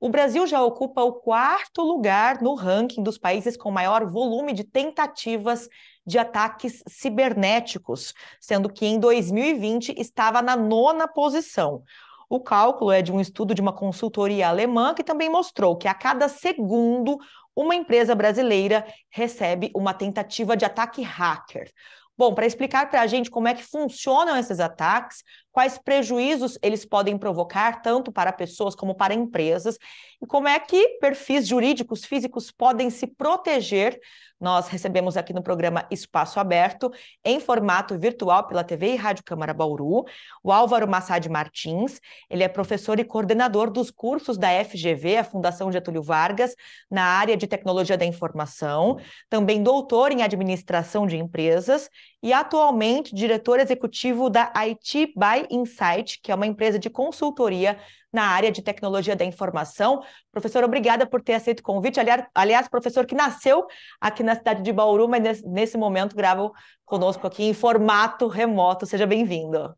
O Brasil já ocupa o quarto lugar no ranking dos países com maior volume de tentativas de ataques cibernéticos, sendo que em 2020 estava na nona posição. O cálculo é de um estudo de uma consultoria alemã que também mostrou que a cada segundo uma empresa brasileira recebe uma tentativa de ataque hacker. Bom, para explicar para a gente como é que funcionam esses ataques, quais prejuízos eles podem provocar, tanto para pessoas como para empresas, e como é que perfis jurídicos, físicos podem se proteger, nós recebemos aqui no programa Espaço Aberto, em formato virtual pela TV e Rádio Câmara Bauru, o Álvaro Massad Martins. Ele é professor e coordenador dos cursos da FGV, a Fundação Getúlio Vargas, na área de tecnologia da informação, também doutor em administração de empresas e atualmente diretor executivo da IT by Insight, que é uma empresa de consultoria na área de tecnologia da informação. Professor, obrigada por ter aceito o convite. Aliás, professor que nasceu aqui na cidade de Bauru, mas nesse momento grava conosco aqui em formato remoto. Seja bem-vindo.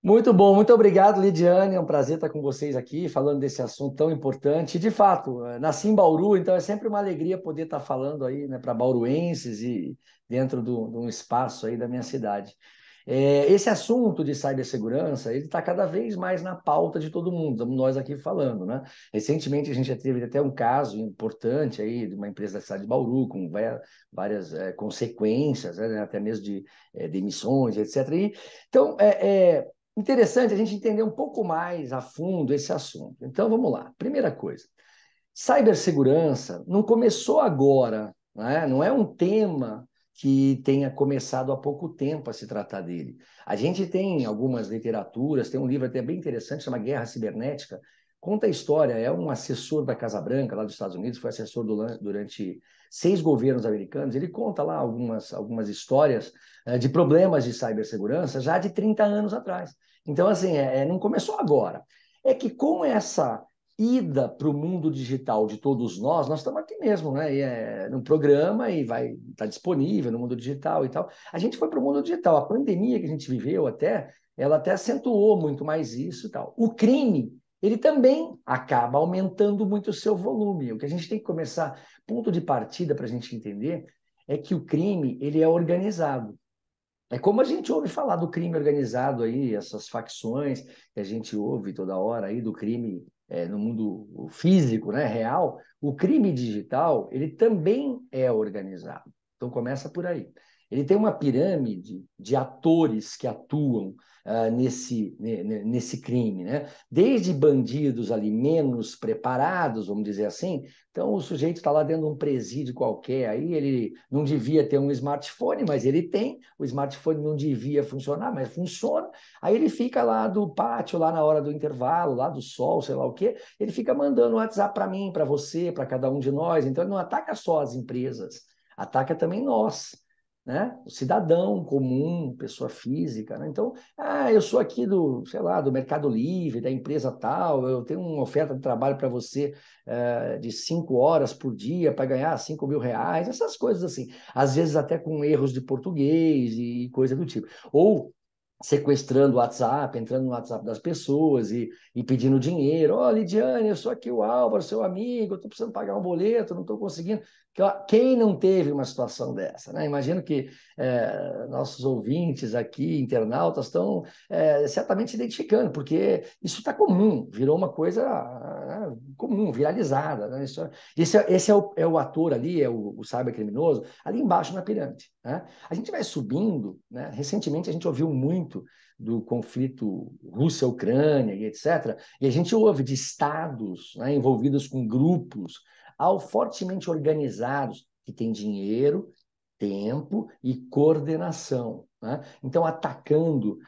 Muito bom, muito obrigado, Lidiane. É um prazer estar com vocês aqui, falando desse assunto tão importante. De fato, nasci em Bauru, então é sempre uma alegria poder estar falando aí, né, para bauruenses e dentro de um espaço aí da minha cidade. Esse assunto de cibersegurança, ele está cada vez mais na pauta de todo mundo, estamos nós aqui falando, né? Recentemente a gente já teve até um caso importante aí de uma empresa da cidade de Bauru, com várias consequências, né, até mesmo de demissões, etc. Então, interessante a gente entender um pouco mais a fundo esse assunto. Então, vamos lá. Primeira coisa, cibersegurança não começou agora, né? Não é um tema que tenha começado há pouco tempo a se tratar dele. A gente tem algumas literaturas, tem um livro até bem interessante, chama Guerra Cibernética, conta a história, é um assessor da Casa Branca, lá dos Estados Unidos, foi assessor durante 6 governos americanos, ele conta lá algumas histórias de problemas de cibersegurança já de 30 anos atrás. Então, assim, não começou agora. É que com essa ida para o mundo digital de todos nós estamos aqui mesmo, né? No programa e vai estar disponível no mundo digital e tal. A gente foi para o mundo digital. A pandemia que a gente viveu ela até acentuou muito mais isso e tal. O crime, ele também acaba aumentando muito o seu volume. O que a gente tem que começar, ponto de partida para a gente entender, é que o crime, ele é organizado. É como a gente ouve falar do crime organizado aí, essas facções que a gente ouve toda hora aí do crime no mundo físico, né, real. O crime digital, ele também é organizado. Então começa por aí. Ele tem uma pirâmide de atores que atuam nesse crime, né? Desde bandidos ali menos preparados, vamos dizer assim. Então o sujeito está lá dentro de um presídio qualquer, aí ele não devia ter um smartphone, mas ele tem. O smartphone não devia funcionar, mas funciona. Aí ele fica lá do pátio, lá na hora do intervalo, lá do sol, sei lá o quê. Ele fica mandando WhatsApp para mim, para você, para cada um de nós. Então ele não ataca só as empresas, ataca também nós, né? O cidadão comum, pessoa física, né? Então, eu sou aqui do, sei lá, do Mercado Livre, da empresa tal, eu tenho uma oferta de trabalho para você de 5 horas por dia para ganhar 5.000 reais, essas coisas assim. Às vezes até com erros de português e coisa do tipo. Ou sequestrando o WhatsApp, entrando no WhatsApp das pessoas e pedindo dinheiro. Ó, Lidiane, eu sou aqui o Álvaro, seu amigo, eu estou precisando pagar um boleto, não estou conseguindo. Quem não teve uma situação dessa, né? Imagino que nossos ouvintes aqui, internautas, estão certamente identificando, porque isso está comum, virou uma coisa comum, viralizada, né? Esse é o ator ali, é o cybercriminoso, ali embaixo na pirâmide, né? A gente vai subindo, né? Recentemente a gente ouviu muito do conflito Rússia-Ucrânia e etc. E a gente ouve de estados, né, envolvidos com grupos fortemente organizados que têm dinheiro, tempo e coordenação, né? Então, atacando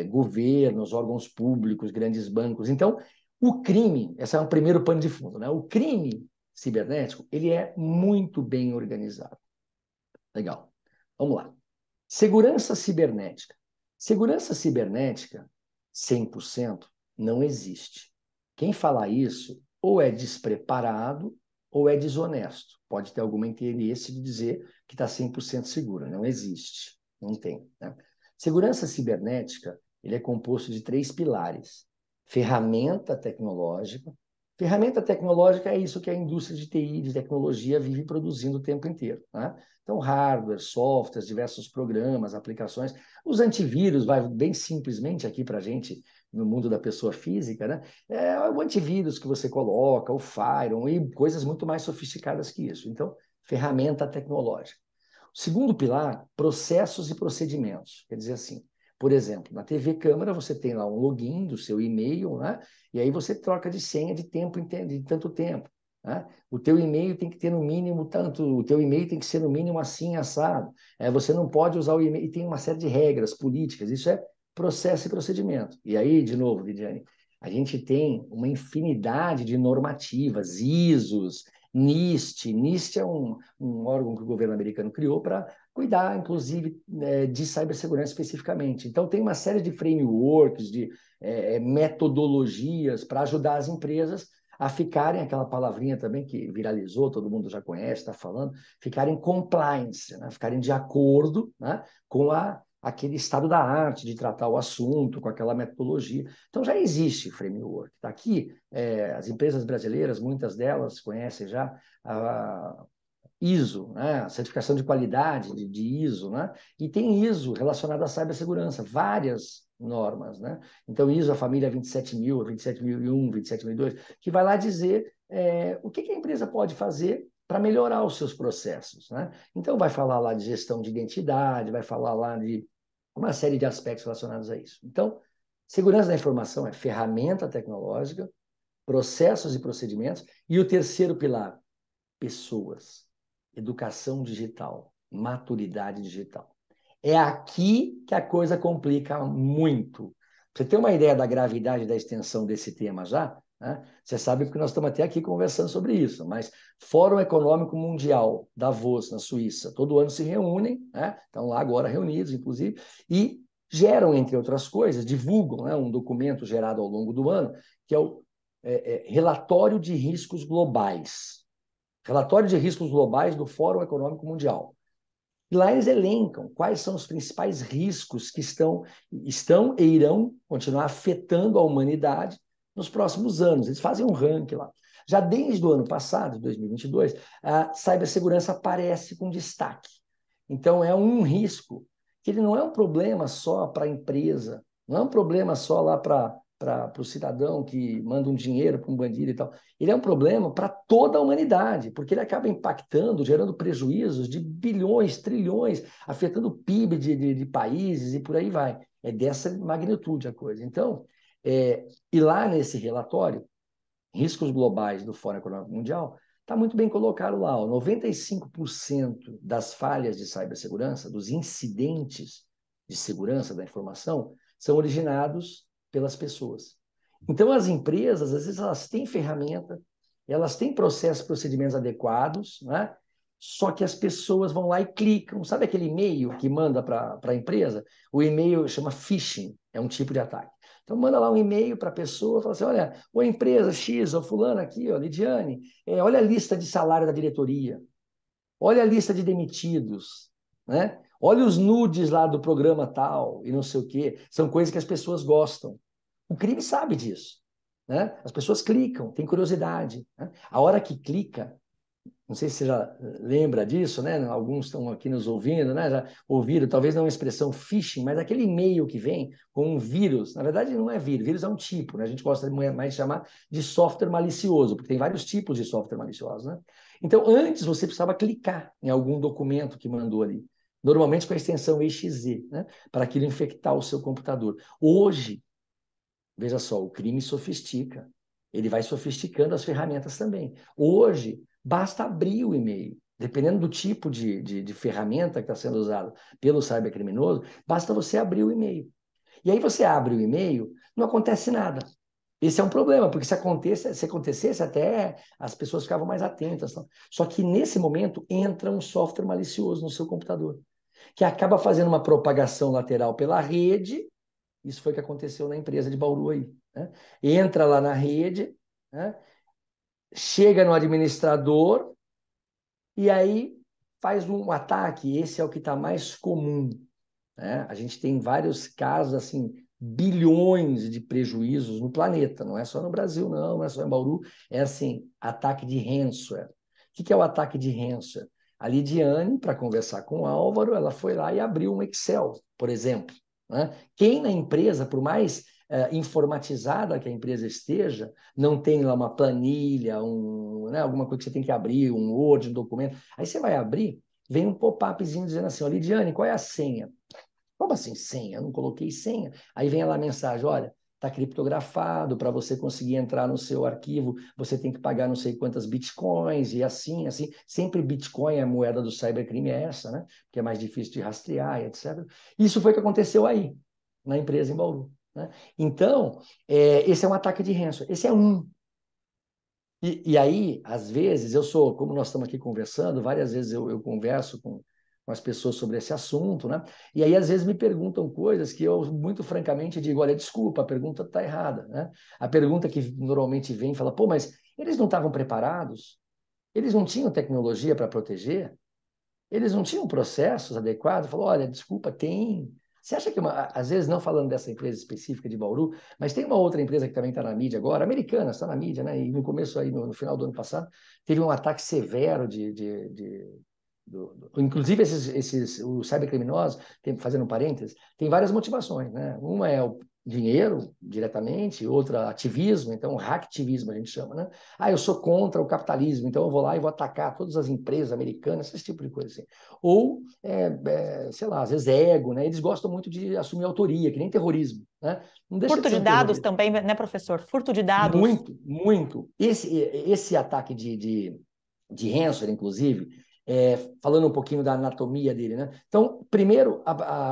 governos, órgãos públicos, grandes bancos. Então, o crime, esse é o primeiro pano de fundo, né? O crime cibernético, ele é muito bem organizado. Legal. Vamos lá. Segurança cibernética. Segurança cibernética, 100%, não existe. Quem fala isso ou é despreparado ou é desonesto. Pode ter algum interesse de dizer que está 100% segura. Não existe. Não tem, né? Segurança cibernética, ele é composto de 3 pilares. Ferramenta tecnológica, Ferramenta tecnológica é isso que a indústria de TI, de tecnologia, vive produzindo o tempo inteiro, né? Então, hardware, softwares, diversos programas, aplicações. Os antivírus, vai bem simplesmente aqui para a gente, no mundo da pessoa física, né? É o antivírus que você coloca, o firewall e coisas muito mais sofisticadas que isso. Então, ferramenta tecnológica. O segundo pilar, processos e procedimentos. Quer dizer assim, por exemplo, na TV Câmara você tem lá um login do seu e-mail, né? E aí você troca de senha de tempo de tanto tempo. Né? O teu e-mail tem que ter no mínimo tanto, o teu e-mail tem que ser no mínimo assim assado. Você não pode usar o e-mail, e tem uma série de regras políticas, isso é processo e procedimento. E aí, de novo, Lidiane, a gente tem uma infinidade de normativas, ISOs, NIST. NIST é um órgão que o governo americano criou para cuidar, inclusive, de cibersegurança especificamente. Então, tem uma série de frameworks, de metodologias para ajudar as empresas a ficarem, aquela palavrinha também que viralizou, todo mundo já conhece, está falando, ficarem compliance, né? Ficarem de acordo, né? Com aquele estado da arte de tratar o assunto, com aquela metodologia. Então já existe framework. Tá aqui, as empresas brasileiras, muitas delas conhecem já a ISO, né? A certificação de qualidade de ISO, né? E tem ISO relacionado à cibersegurança, várias normas, né? Então, ISO, a família 27000, 27001, 27002, que vai lá dizer o que a empresa pode fazer para melhorar os seus processos, né? Então, vai falar lá de gestão de identidade, vai falar lá de uma série de aspectos relacionados a isso. Então, segurança da informação é ferramenta tecnológica, processos e procedimentos, e o terceiro pilar, pessoas, educação digital, maturidade digital. É aqui que a coisa complica muito. Pra você ter uma ideia da gravidade da extensão desse tema já, né? Você sabe que nós estamos até aqui conversando sobre isso, mas Fórum Econômico Mundial, Davos, na Suíça, todo ano se reúnem, né? Estão lá agora reunidos, inclusive, e geram, entre outras coisas, divulgam, né, um documento gerado ao longo do ano, que é o Relatório de Riscos Globais. Relatório de Riscos Globais do Fórum Econômico Mundial. E lá eles elencam quais são os principais riscos que estão e irão continuar afetando a humanidade nos próximos anos. Eles fazem um ranking lá. Já desde o ano passado, 2022, a cibersegurança aparece com destaque. Então, é um risco que ele não é um problema só para a empresa, não é um problema só lá para o cidadão que manda um dinheiro para um bandido e tal. Ele é um problema para toda a humanidade, porque ele acaba impactando, gerando prejuízos de bilhões, trilhões, afetando o PIB de países e por aí vai. É dessa magnitude a coisa. Então, e lá nesse relatório, Riscos Globais do Fórum Econômico Mundial, está muito bem colocado lá. Ó, 95% das falhas de cibersegurança, dos incidentes de segurança da informação, são originados pelas pessoas. Então, as empresas, às vezes, elas têm ferramenta, elas têm processos, procedimentos adequados, né? Só que as pessoas vão lá e clicam. Sabe aquele e-mail que manda para a empresa? O e-mail chama phishing, é um tipo de ataque. Então, manda lá um e-mail para a pessoa, fala assim, olha, ô empresa X, ô fulano aqui, ó, Lidiane, olha a lista de salário da diretoria, olha a lista de demitidos, né? Olha os nudes lá do programa tal e não sei o quê. São coisas que as pessoas gostam. O crime sabe disso, né? As pessoas clicam, têm curiosidade, né? A hora que clica, não sei se você já lembra disso, né? Alguns estão aqui nos ouvindo, né? Já ouviram, talvez não a expressão phishing, mas aquele e-mail que vem com um vírus. Na verdade, não é vírus é um tipo, né? A gente gosta mais de chamar de software malicioso, porque tem vários tipos de software malicioso, né? Então, antes você precisava clicar em algum documento que mandou ali, normalmente com a extensão exe, né? Para aquilo infectar o seu computador. Hoje, veja só, o crime sofistica. Ele vai sofisticando as ferramentas também. Hoje, basta abrir o e-mail. Dependendo do tipo de ferramenta que está sendo usado pelo cybercriminoso, basta você abrir o e-mail. E aí você abre o e-mail, não acontece nada. Esse é um problema, porque se acontecesse, até as pessoas ficavam mais atentas. Não? Só que nesse momento entra um software malicioso no seu computador, que acaba fazendo uma propagação lateral pela rede. Isso foi o que aconteceu na empresa de Bauru aí. Né? Entra lá na rede, né? Chega no administrador e aí faz um ataque. Esse é o que está mais comum. Né? A gente tem vários casos assim bilhões de prejuízos no planeta, não é só no Brasil, não é só em Bauru, é assim, ataque de ransomware. O que é o ataque de ransomware? A Lidiane, para conversar com o Álvaro, ela foi lá e abriu um Excel, por exemplo. Né? Quem na empresa, por mais informatizada que a empresa esteja, não tem lá uma planilha, né, alguma coisa que você tem que abrir, um Word, um documento. Aí você vai abrir, vem um pop-upzinho dizendo assim, ó, Lidiane, qual é a senha? Como assim senha? Eu não coloquei senha. Aí vem lá a mensagem, olha, está criptografado, para você conseguir entrar no seu arquivo, você tem que pagar não sei quantas bitcoins, e assim, assim. Sempre Bitcoin, a moeda do cybercrime é essa, né? Que é mais difícil de rastrear, etc. Isso foi o que aconteceu aí, na empresa em Bauru. Né? Então, esse é um ataque de ransomware. Esse é um. E aí, às vezes, como nós estamos aqui conversando, várias vezes eu converso com as pessoas sobre esse assunto, né? E aí, às vezes, me perguntam coisas que eu, muito francamente, digo: olha, desculpa, a pergunta está errada, né? A pergunta que normalmente vem fala: pô, mas eles não estavam preparados? Eles não tinham tecnologia para proteger? Eles não tinham processos adequados? Falou: olha, desculpa, tem. Você acha que, às vezes, não falando dessa empresa específica de Bauru, mas tem uma outra empresa que também está na mídia agora, americana, está na mídia, né? E no começo, aí, no final do ano passado, teve um ataque severo inclusive, os cybercriminosos, fazendo um parênteses, tem várias motivações, né? Uma é o dinheiro, diretamente, outra ativismo, então hacktivismo a gente chama, né? Ah, eu sou contra o capitalismo, então eu vou lá e vou atacar todas as empresas americanas, esse tipo de coisa assim. Ou, sei lá, às vezes ego, né? Eles gostam muito de assumir autoria, que nem terrorismo, né? Não deixa de Furto ser de um dados terrorismo. também, né, professor? Furto de dados. Muito, muito. Esse ataque de ransomware, inclusive, falando um pouquinho da anatomia dele, né? Então, primeiro,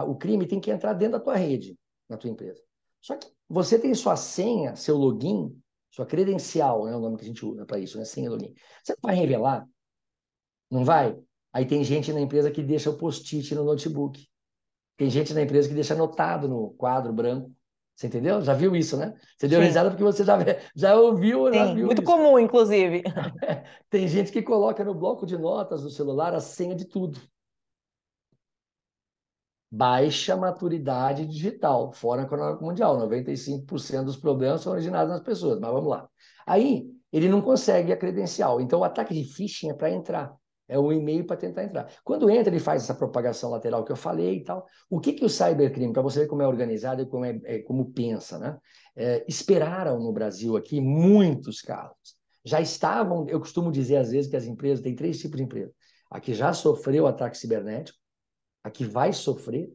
o crime tem que entrar dentro da tua rede, na tua empresa. Só que você tem sua senha, seu login, sua credencial, né? É o nome que a gente usa para isso, né? Senha, login. Você não vai revelar? Não vai? Aí tem gente na empresa que deixa o post-it no notebook. Tem gente na empresa que deixa anotado no quadro branco. Você entendeu? Já viu isso, né? Você deu Sim, risada porque você já ouviu, já sim. viu Muito isso. comum, inclusive. Tem gente que coloca no bloco de notas do celular a senha de tudo. Baixa maturidade digital, fora econômico mundial. 95% dos problemas são originados nas pessoas, mas vamos lá. Aí, ele não consegue a credencial. Então, o ataque de phishing é para entrar. É o e-mail para tentar entrar. Quando entra, ele faz essa propagação lateral que eu falei e tal. O que o cybercrime, para você ver como é organizado e como pensa, né? Esperaram no Brasil aqui muitos casos. Já estavam, eu costumo dizer às vezes que as empresas, tem três tipos de empresa. A que já sofreu ataque cibernético, a que vai sofrer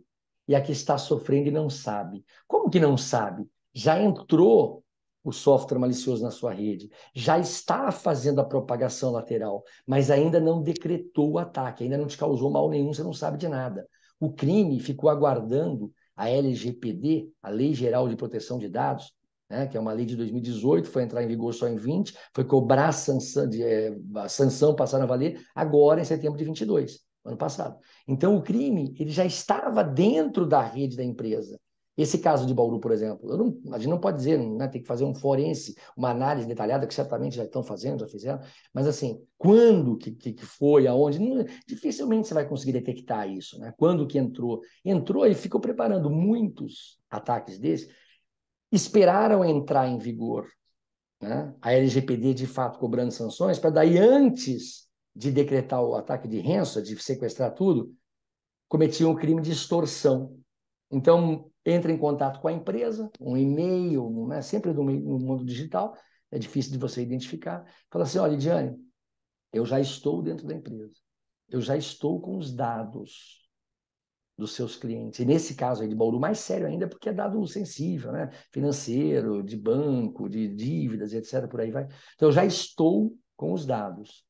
e a que está sofrendo e não sabe. Como que não sabe? Já entrou o software malicioso na sua rede, já está fazendo a propagação lateral, mas ainda não decretou o ataque, ainda não te causou mal nenhum, você não sabe de nada. O crime ficou aguardando a LGPD, a Lei Geral de Proteção de Dados, né, que é uma lei de 2018, foi entrar em vigor só em 20, foi cobrar a sanção passar a valer agora em setembro de 22, ano passado. Então, o crime ele já estava dentro da rede da empresa. Esse caso de Bauru, por exemplo, a gente não pode dizer, né, tem que fazer um forense, uma análise detalhada, que certamente já estão fazendo, já fizeram, mas assim, quando que foi, aonde, dificilmente você vai conseguir detectar isso, né? Quando que entrou? Entrou e ficou preparando muitos ataques desses, esperaram entrar em vigor, né? A LGPD, de fato, cobrando sanções, para daí, antes de decretar o ataque de ransomware, de sequestrar tudo, cometiam um crime de extorsão. Então, entra em contato com a empresa, um e-mail, né? Sempre no mundo digital, é difícil de você identificar. Fala assim: olha, Lidiane, eu já estou dentro da empresa, eu já estou com os dados dos seus clientes. E nesse caso aí de Bauru, mais sério ainda, porque é dado sensível, né? Financeiro, de banco, de dívidas, etc. Por aí vai. Então, eu já estou com os dados.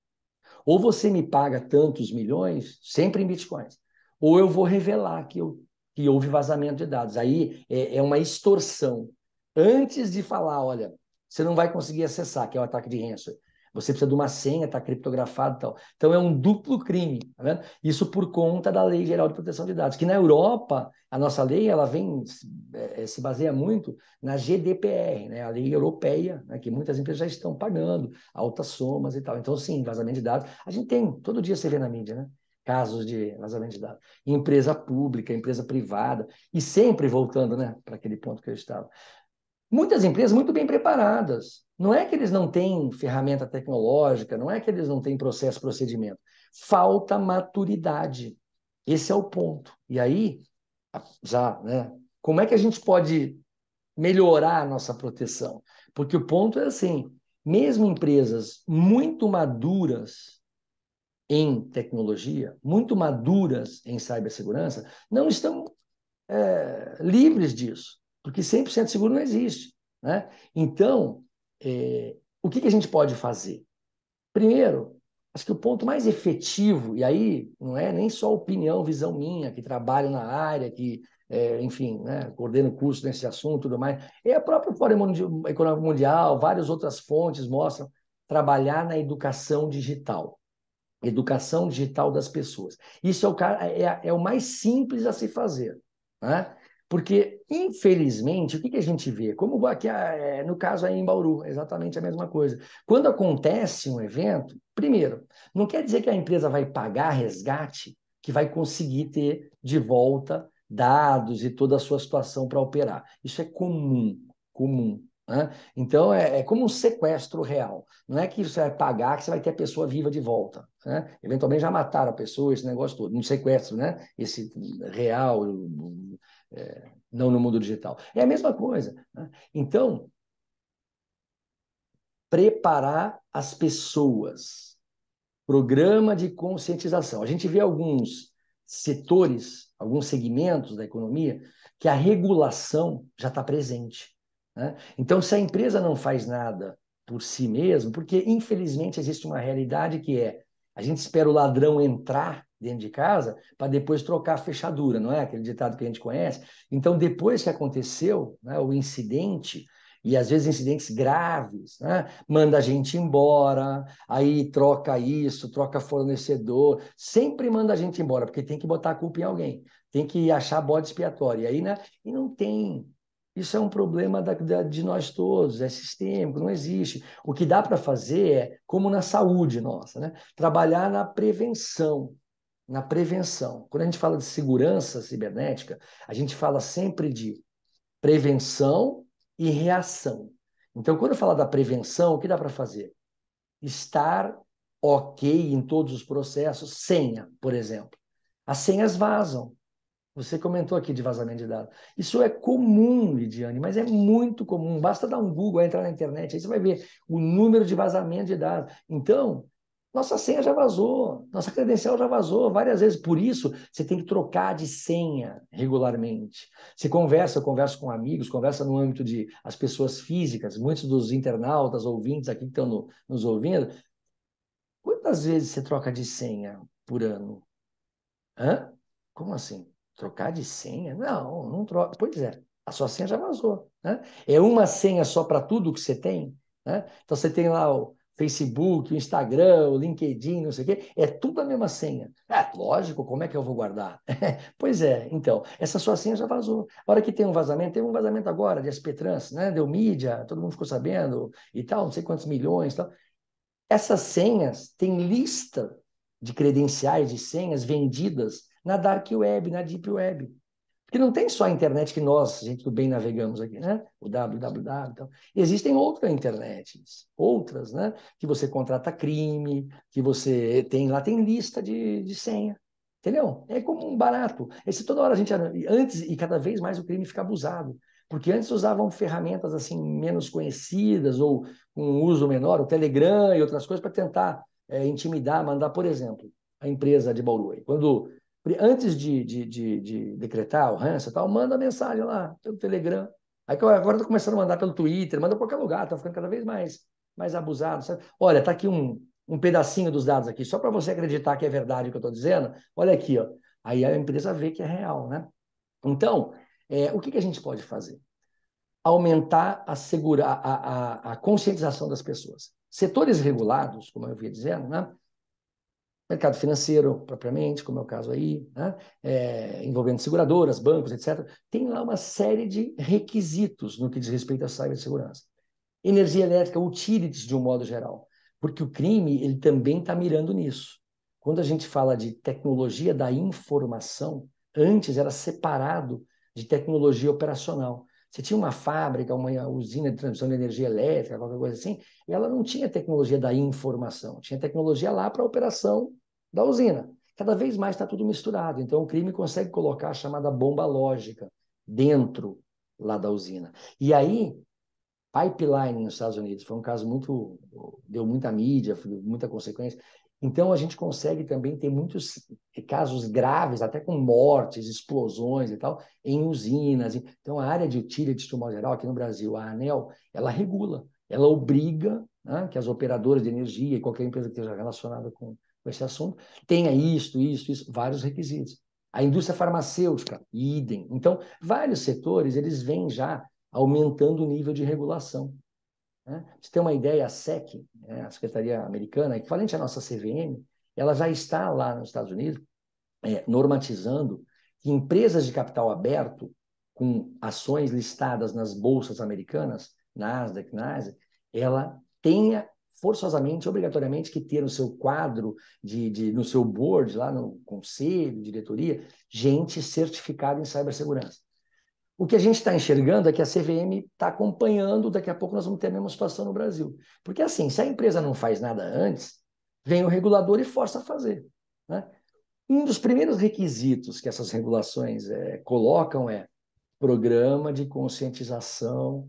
Ou você me paga tantos milhões, sempre em bitcoins, ou eu vou revelar que houve vazamento de dados. Aí é uma extorsão. Antes de falar, olha, você não vai conseguir acessar, que é o ataque de ransomware. Você precisa de uma senha, está criptografado e tal. Então é um duplo crime, tá vendo? Isso por conta da Lei Geral de Proteção de Dados, que na Europa, a nossa lei, ela se baseia muito na GDPR, né? A lei europeia, né? Que muitas empresas já estão pagando altas somas e tal. Então, sim, vazamento de dados. A gente tem, todo dia você vê na mídia, né? casos de vazamento de dados. Empresa pública, empresa privada, e sempre voltando, né, para aquele ponto que eu estava. Muitas empresas muito bem preparadas. Não é que eles não têm ferramenta tecnológica, não é que eles não têm processo, procedimento. Falta maturidade. Esse é o ponto. E aí, já, né? Como é que a gente pode melhorar a nossa proteção? Porque o ponto é assim, mesmo empresas muito maduras em tecnologia, muito maduras em cibersegurança, não estão livres disso, porque 100% seguro não existe, né? Então, o que a gente pode fazer? Primeiro, acho que o ponto mais efetivo, e aí não é nem só opinião, visão minha, que trabalho na área, que, enfim, né, coordeno curso nesse assunto e tudo mais, é a própria Fórum Econômico Mundial, várias outras fontes mostram trabalhar na educação digital das pessoas. Isso é o mais simples a se fazer, né? Porque, infelizmente, o que a gente vê? Como aqui, no caso aí em Bauru, exatamente a mesma coisa. Quando acontece um evento, primeiro, não quer dizer que a empresa vai pagar resgate, que vai conseguir ter de volta dados e toda a sua situação para operar. Isso é comum, comum. Né? Então, é como um sequestro real. Não é que você vai pagar que você vai ter a pessoa viva de volta. Né? Eventualmente já mataram a pessoa, esse negócio todo. Um sequestro, né? Esse real, não no mundo digital. É a mesma coisa. Né? Então, preparar as pessoas. Programa de conscientização. A gente vê alguns setores, alguns segmentos da economia que a regulação já está presente. Né? Então, se a empresa não faz nada por si mesmo, porque infelizmente existe uma realidade que é a gente espera o ladrão entrar dentro de casa para depois trocar a fechadura, não é? Aquele ditado que a gente conhece. Então, depois que aconteceu, né, o incidente, e às vezes incidentes graves, né, manda a gente embora, aí troca isso, troca fornecedor, sempre manda a gente embora, porque tem que botar a culpa em alguém, tem que achar bode expiatório. E aí, né? E não tem. Isso é um problema de nós todos, é sistêmico, não existe. O que dá para fazer é, como na saúde nossa, né? Trabalhar na prevenção. Na prevenção. Quando a gente fala de segurança cibernética, a gente fala sempre de prevenção e reação. Então, quando eu falo da prevenção, o que dá para fazer? Estar ok em todos os processos, senha, por exemplo. As senhas vazam. Você comentou aqui de vazamento de dados. Isso é comum, Lidiane, mas é muito comum. Basta dar um Google, entrar na internet, aí você vai ver o número de vazamento de dados. Então, nossa senha já vazou, nossa credencial já vazou várias vezes. Por isso, você tem que trocar de senha regularmente. Você conversa, eu converso com amigos, conversa no âmbito de as pessoas físicas, muitos dos internautas, ouvintes aqui que estão nos ouvindo. Quantas vezes você troca de senha por ano? Hã? Como assim? Trocar de senha? Não, não troca. Pois é, a sua senha já vazou. Né? É uma senha só para tudo que você tem. Né? Então você tem lá o Facebook, o Instagram, o LinkedIn, não sei o quê, é tudo a mesma senha. É, lógico, como é que eu vou guardar? Pois é, então, essa sua senha já vazou. A hora que tem um vazamento agora de SP Trans, né? Deu mídia, todo mundo ficou sabendo e tal, não sei quantos milhões e tal. Essas senhas têm lista de credenciais de senhas vendidas na Dark Web, na Deep Web. Porque não tem só a internet que nós, gente do bem, navegamos aqui, né? O www. Então. Existem outras internets, outras, né? Que você contrata crime, que você tem lá, tem lista de senha. Entendeu? É como um barato. Esse toda hora a gente, antes e cada vez mais o crime fica abusado. Porque antes usavam ferramentas assim menos conhecidas ou com um uso menor, o Telegram e outras coisas para tentar intimidar, mandar, por exemplo, a empresa de Bauru. Quando antes de decretar o ranço e tal, manda mensagem lá pelo Telegram. Aí agora está começando a mandar pelo Twitter, manda por qualquer lugar, está ficando cada vez mais abusado. Sabe? Olha, está aqui um pedacinho dos dados aqui, só para você acreditar que é verdade o que eu estou dizendo. Olha aqui, ó. Aí a empresa vê que é real, né? Então, o que a gente pode fazer? Aumentar a conscientização das pessoas. Setores regulados, como eu vinha dizendo, né? Mercado financeiro, propriamente, como é o caso aí, né? Envolvendo seguradoras, bancos, etc., tem lá uma série de requisitos no que diz respeito à cibersegurança. Energia elétrica, utilities de um modo geral, porque o crime ele também está mirando nisso. Quando a gente fala de tecnologia da informação, antes era separado de tecnologia operacional. Você tinha uma fábrica, uma usina de transmissão de energia elétrica, qualquer coisa assim, e ela não tinha tecnologia da informação, tinha tecnologia lá para a operação da usina. Cada vez mais está tudo misturado. Então, o crime consegue colocar a chamada bomba lógica dentro lá da usina. E aí, pipeline nos Estados Unidos foi um caso muito, deu muita mídia, muita consequência. Então a gente consegue também ter muitos casos graves, até com mortes, explosões e tal, em usinas. Então a área de utilities, de modo geral, aqui no Brasil, a ANEEL, ela regula, ela obriga, né, que as operadoras de energia e qualquer empresa que esteja relacionada com esse assunto tenha isso, vários requisitos. A indústria farmacêutica, idem. Então, vários setores, eles vêm já aumentando o nível de regulação. Né? Pra você ter uma ideia, a SEC, né, a Secretaria Americana, equivalente à nossa CVM, ela já está lá nos Estados Unidos normatizando que empresas de capital aberto, com ações listadas nas bolsas americanas, Nasdaq, ela tenha forçosamente, obrigatoriamente, que ter no seu quadro, no seu board, lá no conselho, diretoria, gente certificada em cibersegurança. O que a gente está enxergando é que a CVM está acompanhando, daqui a pouco nós vamos ter a mesma situação no Brasil. Porque assim, se a empresa não faz nada antes, vem o regulador e força a fazer. Né? Um dos primeiros requisitos que essas regulações colocam é programa de conscientização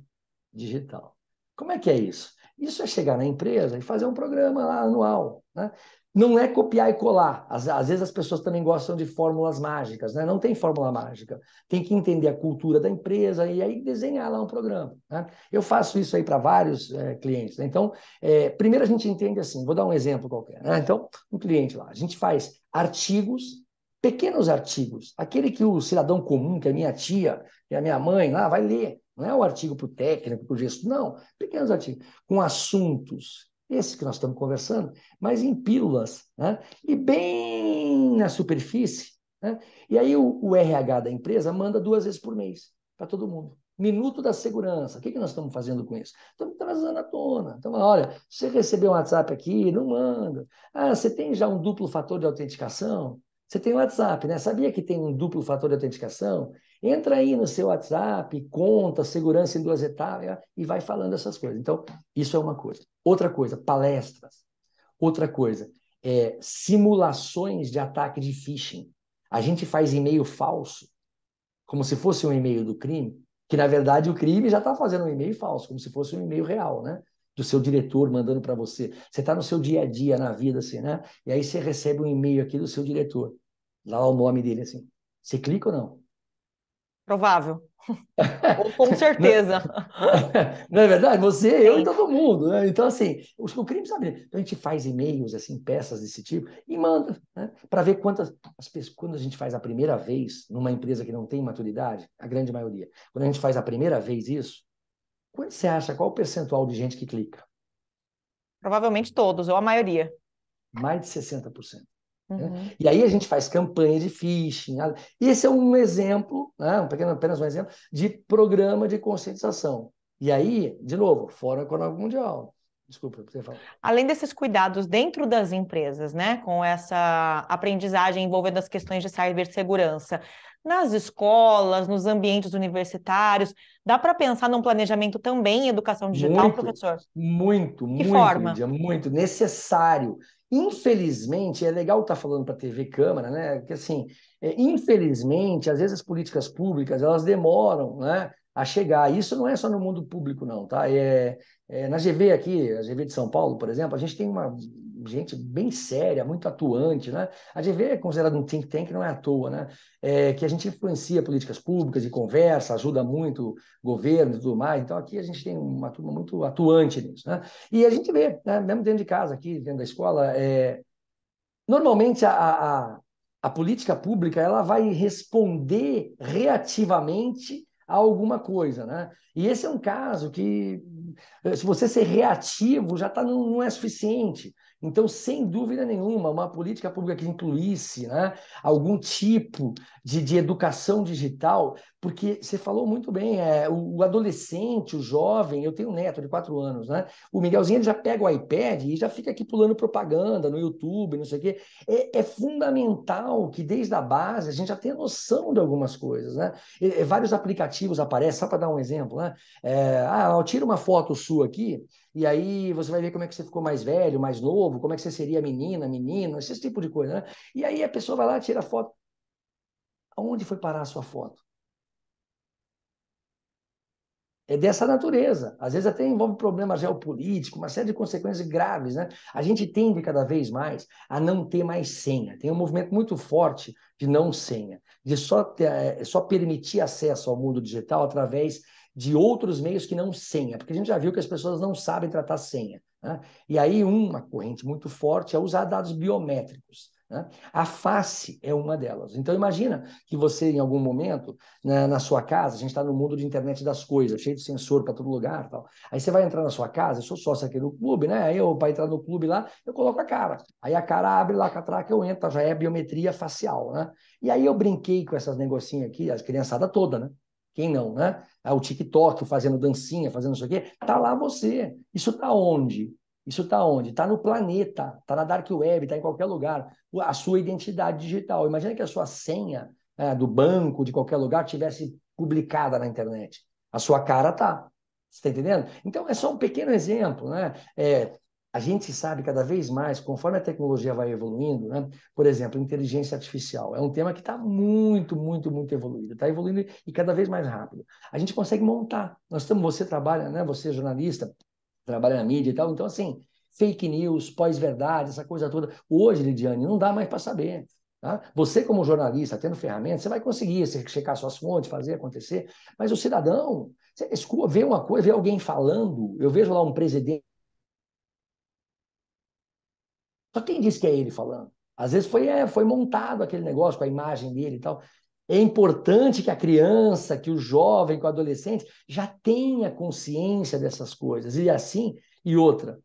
digital. Como é que é isso? Isso é chegar na empresa e fazer um programa lá anual. Né? Não é copiar e colar. Às vezes as pessoas também gostam de fórmulas mágicas. Né? Não tem fórmula mágica. Tem que entender a cultura da empresa e aí desenhar lá um programa. Né? Eu faço isso aí para vários clientes. Né? Então, primeiro a gente entende assim, vou dar um exemplo qualquer. Né? Então, um cliente lá, a gente faz artigos, pequenos artigos, aquele que o cidadão comum, que é minha tia, que é a minha mãe lá, vai ler. Não é o artigo para o técnico, para o gestor, não. Pequenos artigos, com assuntos, esses que nós estamos conversando, mas em pílulas, né? E bem na superfície. Né? E aí o RH da empresa manda 2 vezes por mês para todo mundo. Minuto da segurança. O que nós estamos fazendo com isso? Estamos trazendo à tona. Então, olha, você recebeu um WhatsApp aqui, não manda. Ah, você tem já um duplo fator de autenticação? Você tem o WhatsApp, né? Sabia que tem um duplo fator de autenticação? Entra aí no seu WhatsApp, conta, segurança em 2 etapas e vai falando essas coisas. Então, isso é uma coisa. Outra coisa, palestras. Outra coisa, simulações de ataque de phishing. A gente faz e-mail falso, como se fosse um e-mail do crime, que na verdade o crime já está fazendo um e-mail falso, como se fosse um e-mail real, né? Do seu diretor mandando para você. Você está no seu dia a dia, na vida, assim, né? E aí você recebe um e-mail aqui do seu diretor. Lá o nome dele, assim. Você clica ou não? Provável. Ou com certeza. Não é verdade? Você, eu e Sim. todo mundo. Né? Então, assim, o crime sabe. Então, a gente faz e-mails, assim, peças desse tipo, e manda, né? Para ver quantas. Quando a gente faz a primeira vez, numa empresa que não tem maturidade, a grande maioria, quando a gente faz a primeira vez isso, quanto você acha, qual o percentual de gente que clica? Provavelmente todos, ou a maioria. Mais de 60%. Né? Uhum. E aí a gente faz campanha de phishing. Esse é um exemplo, né? Apenas um exemplo, de programa de conscientização. E aí, de novo, Fórum Econômico Mundial. Desculpa, você falar. Além desses cuidados dentro das empresas, né, com essa aprendizagem envolvendo as questões de cibersegurança, nas escolas, nos ambientes universitários, dá para pensar num planejamento também em educação digital, Muito, professor? muito, Que muito, forma? Lídia, muito necessário. Infelizmente, é legal estar falando para a TV Câmara, né? Porque assim, infelizmente, às vezes as políticas públicas elas demoram, né, a chegar. Isso não é só no mundo público, não, tá? Na GV aqui, a GV de São Paulo, por exemplo, a gente tem uma gente bem séria, muito atuante, né? A GV é considerada um think tank, não é à toa, né? Que a gente influencia políticas públicas e conversa, ajuda muito governo e tudo mais. Então, aqui a gente tem uma turma muito atuante nisso. Né? E a gente vê, né, mesmo dentro de casa, aqui dentro da escola, normalmente a política pública ela vai responder reativamente a alguma coisa. Né? E esse é um caso que, se você ser reativo, já não é suficiente. Então, sem dúvida nenhuma, uma política pública que incluísse, né, algum tipo de educação digital Porque você falou muito bem, o adolescente, o jovem, eu tenho um neto de 4 anos, né? O Miguelzinho ele já pega o iPad e já fica aqui pulando propaganda no YouTube, não sei o quê. É fundamental que desde a base a gente já tenha noção de algumas coisas, né? Vários aplicativos aparecem, só para dar um exemplo, né? Tira uma foto sua aqui e aí você vai ver como é que você ficou mais velho, mais novo, como é que você seria menina, menino, esse tipo de coisa, né? E aí a pessoa vai lá, tira a foto. Aonde foi parar a sua foto? É dessa natureza. Às vezes até envolve problema geopolítico, uma série de consequências graves, né? A gente tende cada vez mais a não ter mais senha. Tem um movimento muito forte de não senha, de só permitir acesso ao mundo digital através de outros meios que não senha, porque a gente já viu que as pessoas não sabem tratar senha, né? E aí uma corrente muito forte é usar dados biométricos, né? A face é uma delas. Então imagina que você, em algum momento, na sua casa, a gente está no mundo de internet das coisas, cheio de sensor para todo lugar, tal. Aí você vai entrar na sua casa, eu sou sócio aqui do clube, né? Aí eu, para entrar no clube lá, eu coloco a cara. Aí a cara abre lá a catraca, eu entro, já é biometria facial, né? E aí eu brinquei com essas negocinhas aqui, as criançadas toda, né? Quem não, né? O TikTok fazendo dancinha, fazendo isso aqui, tá lá você. Isso tá onde? Isso tá onde? Tá no planeta, tá na Dark Web, tá em qualquer lugar. A sua identidade digital. Imagina que a sua senha do banco, de qualquer lugar, tivesse publicada na internet. A sua cara tá. Você está entendendo? Então, é só um pequeno exemplo, né? A gente sabe cada vez mais, conforme a tecnologia vai evoluindo, né? Por exemplo, inteligência artificial é um tema que está muito, muito, muito evoluído. Está evoluindo e cada vez mais rápido. A gente consegue montar. Você trabalha, né? Você é jornalista, trabalha na mídia e tal. Então, assim, fake news, pós-verdade, essa coisa toda. Hoje, Lidiane, não dá mais para saber. Tá? Você, como jornalista, tendo ferramentas, você vai conseguir checar suas fontes, fazer acontecer. Mas o cidadão, você vê uma coisa, vê alguém falando, eu vejo lá um presidente. Só quem disse que é ele falando? Às vezes foi montado aquele negócio com a imagem dele e tal. É importante que a criança, que o jovem, que o adolescente já tenha consciência dessas coisas. E assim, e outra,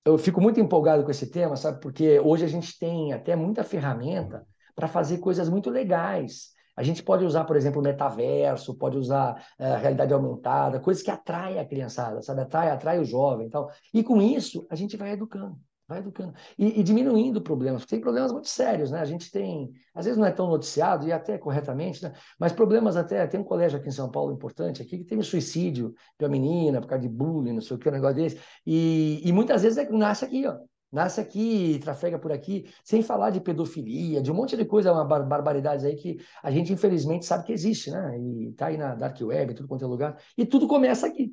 eu fico muito empolgado com esse tema, sabe? Porque hoje a gente tem até muita ferramenta para fazer coisas muito legais. A gente pode usar, por exemplo, o metaverso, pode usar realidade aumentada, coisas que atraem a criançada, sabe? Atrai o jovem e tal. E com isso, a gente vai educando. Vai educando. E diminuindo problemas, porque tem problemas muito sérios, né? A gente tem, às vezes não é tão noticiado, e até corretamente, né? Mas problemas até, tem um colégio aqui em São Paulo importante aqui, que teve suicídio de uma menina por causa de bullying, não sei o que, um negócio desse. E muitas vezes nasce aqui, ó. Nasce aqui, trafega por aqui, sem falar de pedofilia, de um monte de coisa, uma barbaridades aí que a gente infelizmente sabe que existe, né? E tá aí na Dark Web, tudo quanto é lugar. E tudo começa aqui.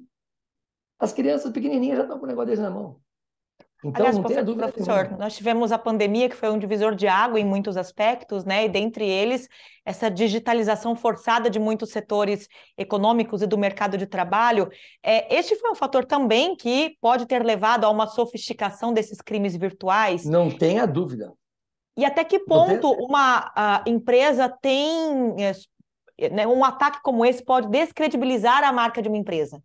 As crianças pequenininhas já estão com o negócio desse na mão. Então, Aliás, não tenha dúvida professor, nenhuma. nós tivemos a pandemia, que foi um divisor de água em muitos aspectos, né? E dentre eles, essa digitalização forçada de muitos setores econômicos e do mercado de trabalho. Este foi um fator também que pode ter levado a uma sofisticação desses crimes virtuais. Não tenha dúvida. E até que Não tenha... ponto uma empresa tem, né, um ataque como esse pode descredibilizar a marca de uma empresa?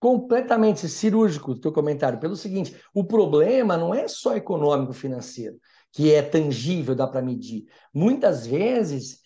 Completamente cirúrgico o teu comentário, pelo seguinte, o problema não é só econômico financeiro, que é tangível, dá para medir. Muitas vezes,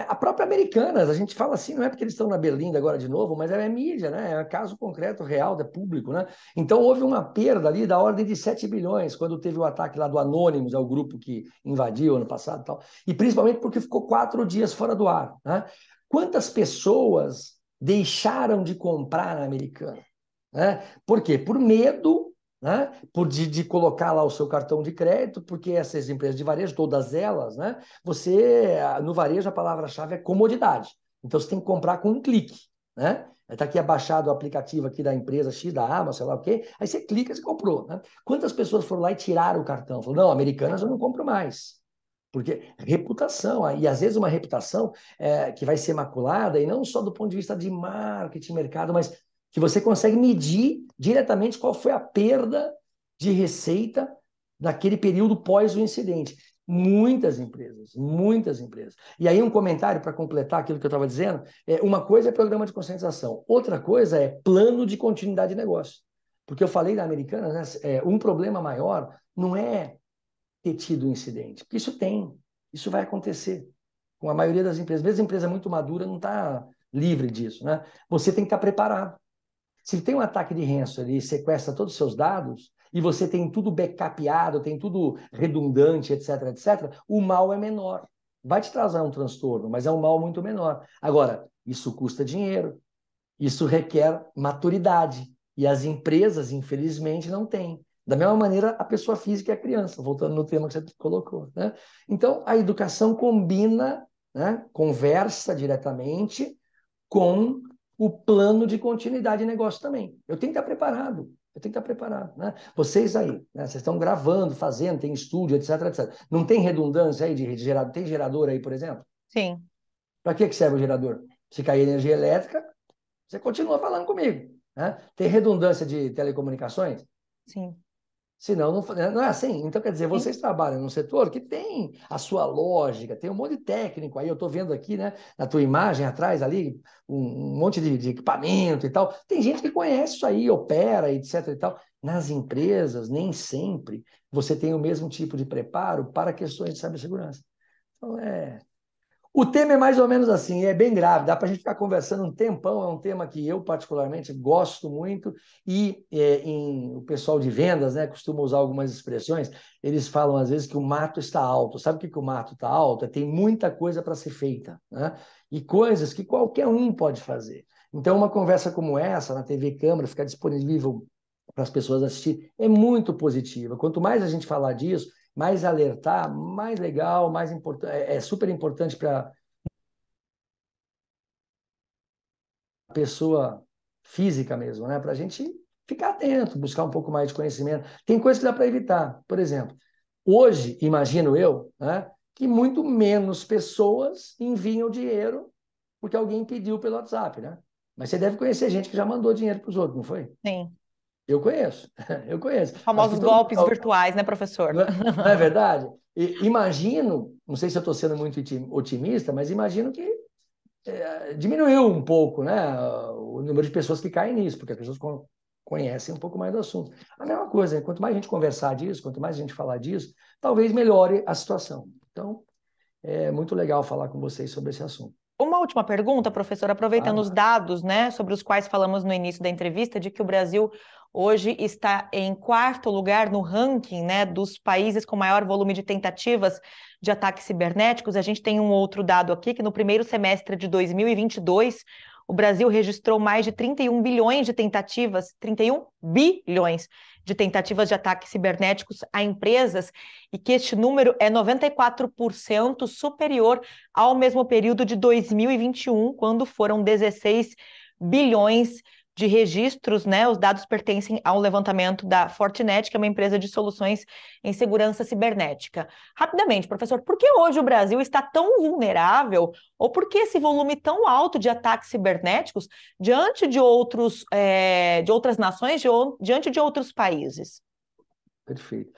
a própria Americanas, a gente fala assim, não é porque eles estão na Berlinda agora de novo, mas é mídia, né? É um caso concreto, real, é público, né? Então, houve uma perda ali da ordem de 7 bilhões, quando teve o ataque lá do Anonymous, é o grupo que invadiu ano passado e tal, e principalmente porque ficou 4 dias fora do ar, né? Quantas pessoas deixaram de comprar na Americana? Né? Por quê? Por medo, né? De colocar lá o seu cartão de crédito, porque essas empresas de varejo, todas elas, né? No varejo, a palavra-chave é comodidade. Então, você tem que comprar com um clique, né? Está aqui abaixado o aplicativo aqui da empresa X, da Amazon, sei lá o quê. Aí você clica e você comprou, né? Quantas pessoas foram lá e tiraram o cartão? Falaram, não, Americanas eu não compro mais. Porque reputação, e às vezes uma reputação que vai ser maculada, e não só do ponto de vista de marketing, mercado, mas que você consegue medir diretamente qual foi a perda de receita naquele período pós o incidente. Muitas empresas, muitas empresas. E aí um comentário para completar aquilo que eu estava dizendo, uma coisa é programa de conscientização, outra coisa é plano de continuidade de negócio. Porque eu falei da Americana, né, um problema maior não é ter tido um incidente, porque isso tem, isso vai acontecer. com a maioria das empresas. Mesmo a empresa muito madura não está livre disso, né? Você tem que estar preparado. Se tem um ataque de ransomware e sequestra todos os seus dados, e você tem tudo backupado, tem tudo redundante, etc, etc, o mal é menor. Vai te trazer um transtorno, mas é um mal muito menor. Agora, isso custa dinheiro, isso requer maturidade. E as empresas, infelizmente, não têm. Da mesma maneira, a pessoa física e a criança, voltando no tema que você colocou, né? Então, a educação combina, né, conversa diretamente com o plano de continuidade de negócio também. Eu tenho que estar preparado. Eu tenho que estar preparado, né? Vocês aí, né? Vocês estão gravando, fazendo, tem estúdio, etc, etc. Não tem redundância aí de gerador? Tem gerador aí, por exemplo? Sim, Para que serve o gerador? Se cair energia elétrica, você continua falando comigo, né? Tem redundância de telecomunicações? sim, Senão, não é assim. Então, quer dizer, sim. vocês trabalham num setor que tem a sua lógica, tem um monte de técnico. Aí eu estou vendo aqui, né, na tua imagem atrás ali, um monte de equipamento e tal. Tem gente que conhece isso aí, opera, etc. e tal. Nas empresas, nem sempre você tem o mesmo tipo de preparo para questões de cibersegurança. Então, o tema é mais ou menos assim, é bem grave, dá para a gente ficar conversando um tempão, é um tema que eu particularmente gosto muito e o pessoal de vendas, né, costuma usar algumas expressões, eles falam às vezes que o mato está alto. Sabe o que o mato está alto? Tem muita coisa para ser feita, né? E coisas que qualquer um pode fazer. Então, uma conversa como essa, na TV Câmara, ficar disponível para as pessoas assistir, é muito positiva. Quanto mais a gente falar disso, mais alertar, mais legal, mais importante, é super importante para a pessoa física mesmo, né? Para a gente ficar atento, buscar um pouco mais de conhecimento. Tem coisas que dá para evitar. Por exemplo, hoje, imagino eu, né, que muito menos pessoas enviam dinheiro porque alguém pediu pelo WhatsApp, né? Mas você deve conhecer gente que já mandou dinheiro para os outros, não foi? Sim. Eu conheço, eu conheço. Os Acho que famosos todo golpes mundo. virtuais, né, professor? Não é verdade? Imagino, não sei se eu estou sendo muito otimista, mas imagino que diminuiu um pouco, né, o número de pessoas que caem nisso, porque as pessoas conhecem um pouco mais do assunto. A mesma coisa, quanto mais a gente conversar disso, quanto mais a gente falar disso, talvez melhore a situação. Então, é muito legal falar com vocês sobre esse assunto. Uma última pergunta, professor, aproveitando Claro. os dados, né, sobre os quais falamos no início da entrevista, de que o Brasil hoje está em quarto lugar no ranking, né, dos países com maior volume de tentativas de ataques cibernéticos. A gente tem um outro dado aqui, que no primeiro semestre de 2022, o Brasil registrou mais de 31 bilhões de tentativas, 31 bilhões de tentativas de ataques cibernéticos a empresas, e que este número é 94% superior ao mesmo período de 2021, quando foram 16 bilhões de registros, né? Os dados pertencem ao levantamento da Fortinet, que é uma empresa de soluções em segurança cibernética. Rapidamente, professor, por que hoje o Brasil está tão vulnerável, ou por que esse volume tão alto de ataques cibernéticos diante de de outras nações, diante de outros países? Perfeito.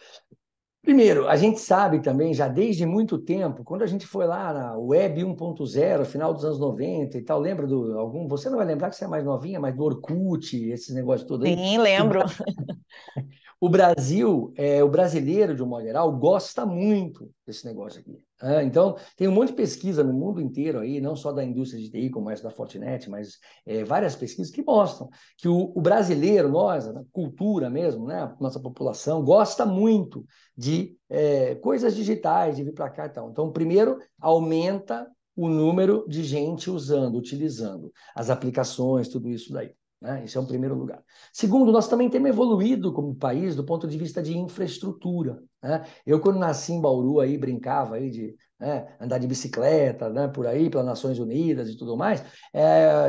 Primeiro, a gente sabe também, já desde muito tempo, quando a gente foi lá na Web 1.0, final dos anos 90 e tal, lembra do algum? Você não vai lembrar que você é mais novinha, mas do Orkut, esses negócios todos aí. Sim, lembro. O Brasil, o brasileiro, de um modo geral, gosta muito desse negócio aqui. Então, tem um monte de pesquisa no mundo inteiro aí, não só da indústria de TI, como essa da Fortinet, mas várias pesquisas que mostram que o brasileiro, nós, a cultura mesmo, né, a nossa população, gosta muito de coisas digitais, de vir para cá e tal. Então, primeiro, aumenta o número de gente usando, utilizando as aplicações, tudo isso daí. Né? Isso é um primeiro lugar. Segundo, nós também temos evoluído como país do ponto de vista de infraestrutura. Né? Eu, quando nasci em Bauru, aí, brincava aí de andar de bicicleta, né, por aí, pelas Nações Unidas e tudo mais.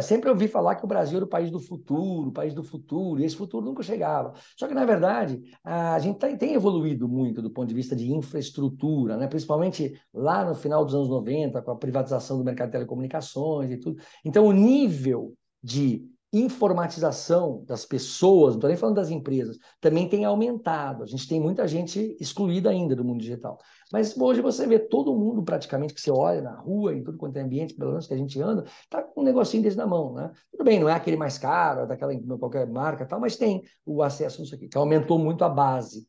Sempre ouvi falar que o Brasil era o país do futuro, e esse futuro nunca chegava. Só que, na verdade, a gente tem evoluído muito do ponto de vista de infraestrutura, né? Principalmente lá no final dos anos 90, com a privatização do mercado de telecomunicações e tudo. Então, o nível de informatização das pessoas, não estou nem falando das empresas, também tem aumentado. A gente tem muita gente excluída ainda do mundo digital. Mas hoje você vê todo mundo praticamente que você olha na rua, em tudo quanto é ambiente, pelo menos que a gente anda, está com um negocinho desse na mão, né? Tudo bem, não é aquele mais caro, daquela qualquer marca tal, mas tem o acesso a isso aqui, que aumentou muito a base,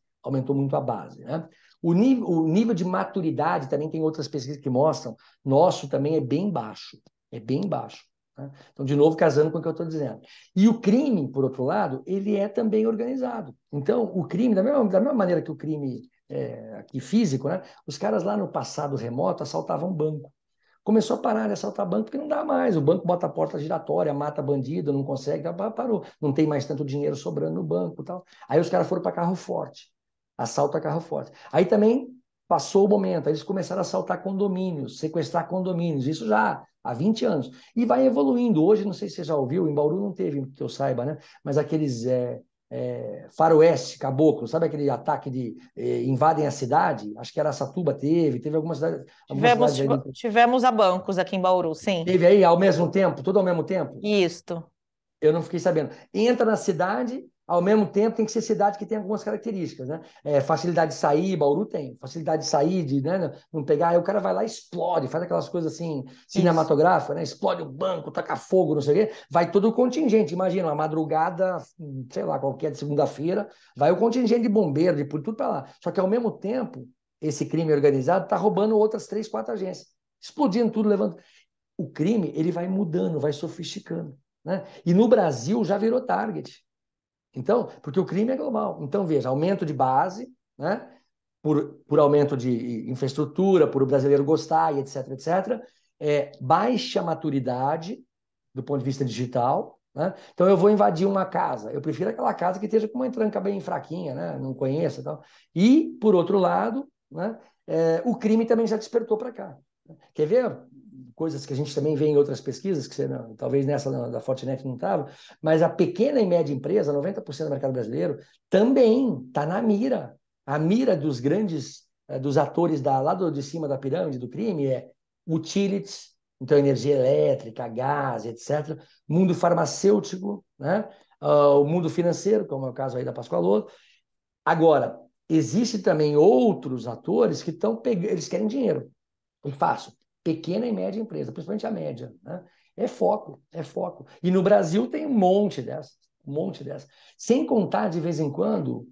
né? O nível de maturidade, também tem outras pesquisas que mostram, nosso também é bem baixo. É bem baixo. Né? Então, de novo, casando com o que eu estou dizendo. E o crime, por outro lado, ele é também organizado. Então, o crime, da mesma maneira que o crime aqui físico, né? Os caras lá no passado remoto assaltavam banco. Começou a parar de assaltar banco porque não dá mais. O banco bota a porta giratória, mata bandido, não consegue, parou. Não tem mais tanto dinheiro sobrando no banco e tal. Aí os caras foram para carro forte. Assalto a carro forte. Aí também passou o momento, aí eles começaram a assaltar condomínios, sequestrar condomínios, isso já há 20 anos. E vai evoluindo. Hoje, não sei se você já ouviu, em Bauru não teve, que eu saiba, né? Mas aqueles faroeste, caboclo, sabe aquele ataque de invadem a cidade? Acho que Araçatuba teve algumas cidades aí. Tivemos a bancos aqui em Bauru, sim. Teve aí ao mesmo tempo, tudo ao mesmo tempo? Isto. Eu não fiquei sabendo. Entra na cidade, ao mesmo tempo tem que ser cidade que tem algumas características, né? Facilidade de sair, Bauru tem. Facilidade de sair, de né, não pegar. Aí o cara vai lá e explode, faz aquelas coisas assim, Isso. cinematográficas, né? Explode o banco, taca fogo, não sei o quê. Vai todo o contingente. Imagina, uma madrugada, sei lá, qualquer de segunda-feira, vai o contingente de bombeiro, de tudo para lá. Só que ao mesmo tempo, esse crime organizado está roubando outras 3, 4 agências. Explodindo tudo, levando. O crime, ele vai mudando, vai sofisticando. Né? E no Brasil já virou target. Então, porque o crime é global. Então, veja, aumento de base, né? por aumento de infraestrutura, por o brasileiro gostar, e etc, etc. Baixa maturidade do ponto de vista digital. Né? Então, eu vou invadir uma casa. Eu prefiro aquela casa que esteja com uma entranca bem fraquinha, né? Não conheço e tal. E, por outro lado, né? O crime também já despertou para cá. Quer ver coisas que a gente também vê em outras pesquisas, que você, não, talvez nessa da Fortinet não estava, mas a pequena e média empresa, 90% do mercado brasileiro, também está na mira. A mira dos grandes, dos atores lá de cima da pirâmide do crime é utilities, então energia elétrica, gás, etc. Mundo farmacêutico, né? O mundo financeiro, como é o caso aí da Pascoaloto. Agora, existe também outros atores que estão pegando, eles querem dinheiro. E fácil. Pequena e média empresa, principalmente a média. Né? É foco, é foco. E no Brasil tem um monte dessas, um monte dessas. Sem contar, de vez em quando,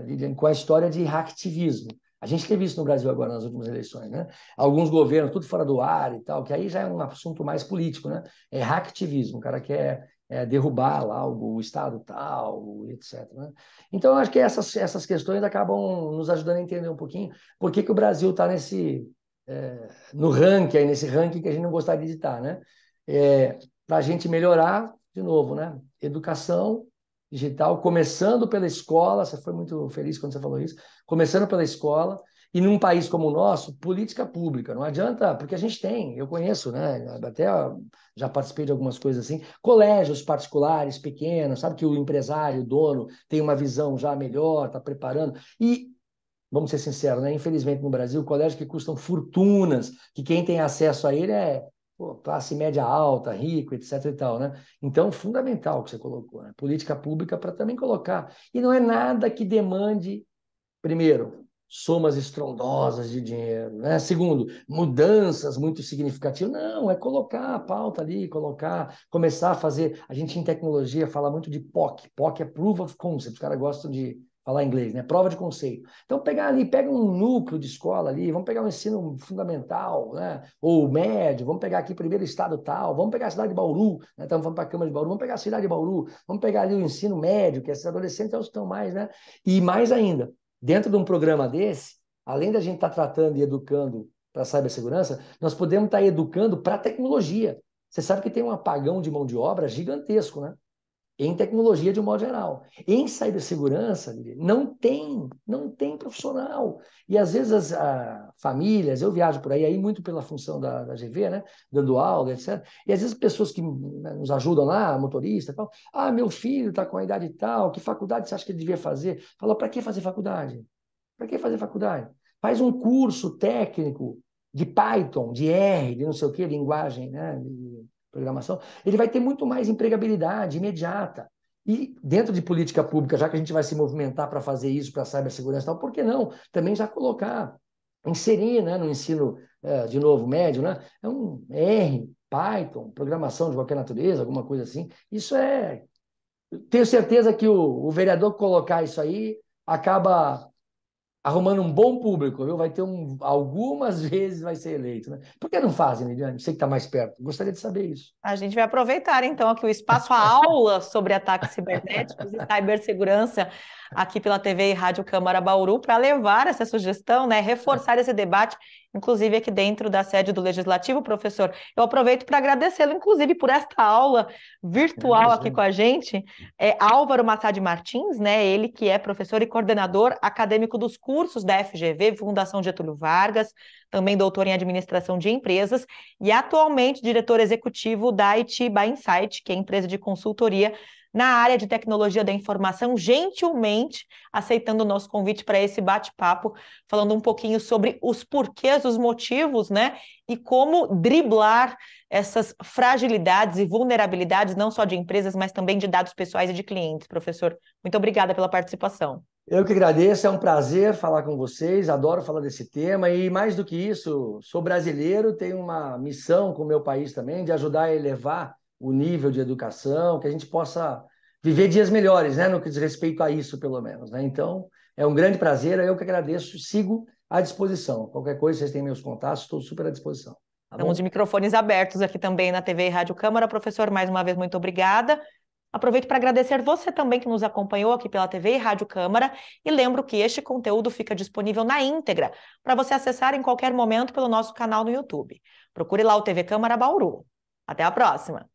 Lidiane, com a história de hacktivismo. A gente teve isso no Brasil agora nas últimas eleições, né? Alguns governos, tudo fora do ar e tal, que aí já é um assunto mais político, né? É hacktivismo, o cara quer derrubar lá o Estado tal, etc. Né? Então, eu acho que essas questões acabam nos ajudando a entender um pouquinho por que o Brasil está no ranking, aí nesse ranking que a gente não gostaria de estar, né? Para a gente melhorar, de novo, né? Educação digital, começando pela escola, você foi muito feliz quando você falou isso, começando pela escola, e num país como o nosso, política pública. Não adianta, porque a gente tem, eu conheço, né? Até já participei de algumas coisas assim, colégios particulares pequenos, sabe que o empresário, o dono, tem uma visão já melhor, está preparando. E vamos ser sinceros, né? Infelizmente no Brasil, colégios que custam fortunas, que quem tem acesso a ele é classe média alta, rico, etc e tal, né? Então, fundamental o que você colocou, né? Política pública para também colocar. E não é nada que demande, primeiro, somas estrondosas de dinheiro, né? Segundo, mudanças muito significativas. Não, é colocar a pauta ali, começar a fazer. A gente em tecnologia fala muito de POC. POC é Proof of Concept. Os caras gostam de falar inglês, né? Prova de conceito. Então, pega um núcleo de escola ali, vamos pegar um ensino fundamental, né? Ou médio, vamos pegar aqui primeiro estado tal, vamos pegar a cidade de Bauru, né? Estamos falando para a Câmara de Bauru, vamos pegar a cidade de Bauru, vamos pegar ali o ensino médio, que esses adolescentes é os que estão mais, né? E mais ainda, dentro de um programa desse, além da gente estar tratando e educando para a cibersegurança, nós podemos estar educando para a tecnologia. Você sabe que tem um apagão de mão de obra gigantesco, né? Em tecnologia de um modo geral. Em cibersegurança, não tem profissional. E às vezes as famílias, eu viajo por aí muito pela função da GV, né? Dando aula, etc. E às vezes pessoas que né, nos ajudam lá, motorista e tal, meu filho está com a idade tal, que faculdade você acha que ele devia fazer? Fala, para que fazer faculdade? Para que fazer faculdade? Faz um curso técnico de Python, de R, de não sei o que, linguagem, né? De programação, ele vai ter muito mais empregabilidade imediata. E dentro de política pública, já que a gente vai se movimentar para fazer isso, para a cibersegurança e tal, por que não? Também já colocar, inserir né, no ensino, de novo, médio, né? É um R, Python, programação de qualquer natureza, alguma coisa assim. Isso é... Tenho certeza que o vereador colocar isso aí acaba arrumando um bom público, viu? Vai ter algumas vezes vai ser eleito, né? Por que não fazem, Lidiane? Você que está mais perto. Gostaria de saber isso. A gente vai aproveitar, então, aqui o espaço, a aula sobre ataques cibernéticos e cibersegurança aqui pela TV e Rádio Câmara Bauru para levar essa sugestão, né, reforçar esse debate, inclusive aqui dentro da sede do Legislativo, professor. Eu aproveito para agradecê-lo, inclusive, por esta aula virtual aqui com a gente. Álvaro Massad Martins, né, ele que é professor e coordenador acadêmico dos cursos da FGV, Fundação Getúlio Vargas, também doutor em administração de empresas, e atualmente diretor executivo da IT by Insight, que é empresa de consultoria na área de tecnologia da informação, gentilmente aceitando o nosso convite para esse bate-papo, falando um pouquinho sobre os porquês, os motivos, né? E como driblar essas fragilidades e vulnerabilidades, não só de empresas, mas também de dados pessoais e de clientes. Professor, muito obrigada pela participação. Eu que agradeço, é um prazer falar com vocês, adoro falar desse tema e, mais do que isso, sou brasileiro, tenho uma missão com o meu país também de ajudar a elevar o nível de educação, que a gente possa viver dias melhores, né, no que diz respeito a isso, pelo menos, né? Então, é um grande prazer, eu que agradeço, sigo à disposição. Qualquer coisa, vocês têm meus contatos, estou super à disposição. Tá Estamos bom? de microfones abertos aqui também na TV e Rádio Câmara. Professor, mais uma vez, muito obrigada. Aproveito para agradecer você também que nos acompanhou aqui pela TV e Rádio Câmara e lembro que este conteúdo fica disponível na íntegra para você acessar em qualquer momento pelo nosso canal no YouTube. Procure lá o TV Câmara Bauru. Até a próxima!